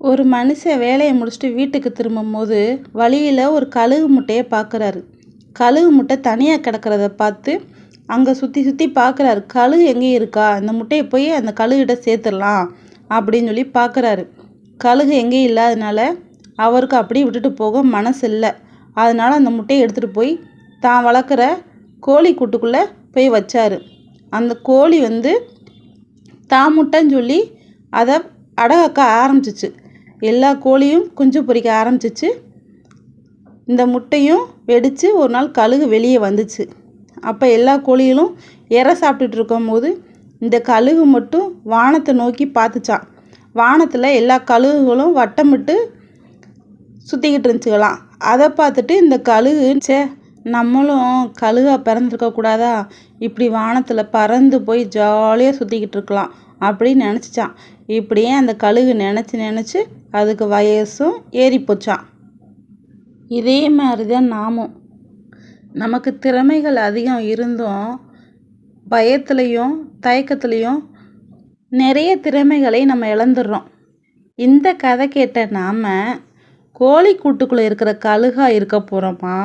ஒரு மனுஷன் வேலையை முடிச்சுட்டு வீட்டுக்கு திரும்பும்போது வழியில் ஒரு கழுகு முட்டையை பார்க்குறாரு. கழுகு முட்டை தனியாக கிடக்கிறத பார்த்து அங்கே சுற்றி சுற்றி பார்க்குறாரு. கழுகு எங்கேயும் இருக்கா, இந்த முட்டையை போய் அந்த கழுகிட்ட சேர்த்துடலாம் அப்படின்னு சொல்லி பார்க்குறாரு. கழுகு எங்கேயும் இல்லாதனால அவருக்கு அப்படியே விட்டுட்டு போக மனசு இல்லை. அதனால் அந்த முட்டையை எடுத்துகிட்டு போய் தான் வளர்க்குற கோழி கூட்டுக்குள்ளே போய் வச்சார். அந்த கோழி தான் முட்டைன்னு சொல்லி அதை அடகாக்க ஆரம்பிச்சிச்சு. எல்லா கோழியும் குஞ்சு பொரிக்க ஆரம்பிச்சிச்சு. இந்த முட்டையும் வெடித்து ஒரு நாள் கழுகு வெளியே வந்துச்சு. அப்போ எல்லா கோழிகளும் இறை சாப்பிட்டுட்டு இருக்கும்போது இந்த கழுகு மட்டும் வானத்தை நோக்கி பார்த்துச்சான். வானத்தில் எல்லா கழுகுகளும் வட்டமிட்டு சுற்றிக்கிட்டு இருந்துச்சுக்கலாம். அதை பார்த்துட்டு இந்த கழுகு, நம்மளும் கழுகா பிறந்திருக்கக்கூடாதா, இப்படி வானத்தில் பறந்து போய் ஜாலியாக சுற்றிக்கிட்டு இருக்கலாம் அப்படின்னு நினச்சிச்சான். இப்படியே அந்த கழுகு நினச்சி அதுக்கு வயசும் ஏறி போச்சான். இதே மாதிரி தான் நாமும் நமக்கு திறமைகள் அதிகம் இருந்தும் பயத்துலேயும் தயக்கத்துலேயும் நிறைய திறமைகளை நம்ம இழந்துடுறோம். இந்த கதை கேட்ட நாம் கோழி கூட்டுக்குள்ளே இருக்கிற கழுகா இருக்க போகிறோமா,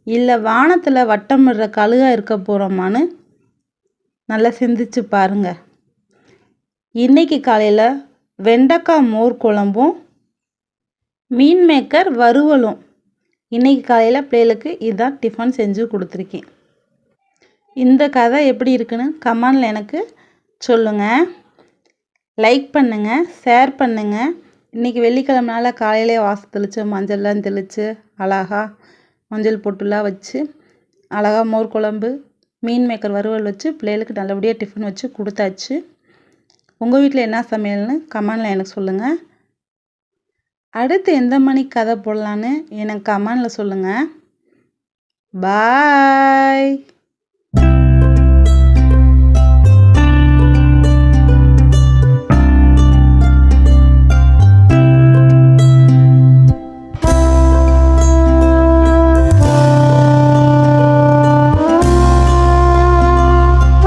இல்லை வானத்தில் வட்டமிடுற கழுகா இருக்க போகிறோமான்னு நல்லா சிந்திச்சு பாருங்க. இன்னைக்கு காலையில் வெண்டைக்காய் மோர் குழம்பும் மீன் மேக்கர் வறுவலும். இன்றைக்கி காலையில் பிள்ளைகளுக்கு இதான் டிஃபன் செஞ்சு கொடுத்துருக்கேன். இந்த கதை எப்படி இருக்குன்னு கமெண்டில் எனக்கு சொல்லுங்கள். லைக் பண்ணுங்கள், ஷேர் பண்ணுங்கள். இன்றைக்கி வெள்ளிக்கிழமைனால காலையிலே வாசல் தெளித்து மஞ்சள்லாம் தெளித்து அழகாக மஞ்சள் பொட்டுலாம் வச்சு அழகாக மோர் குழம்பு மீன் மேக்கர் வறுவல் வச்சு பிள்ளைகளுக்கு நல்லபடியாக டிஃபன் வச்சு கொடுத்தாச்சு. உங்கள் வீட்டில் என்ன சமையல்னு கமெண்டில் எனக்கு சொல்லுங்கள். அடுத்து எந்த மணிக்கு கதை போடலான்னு எனக்கு கமெண்டில் சொல்லுங்கள். பாய்.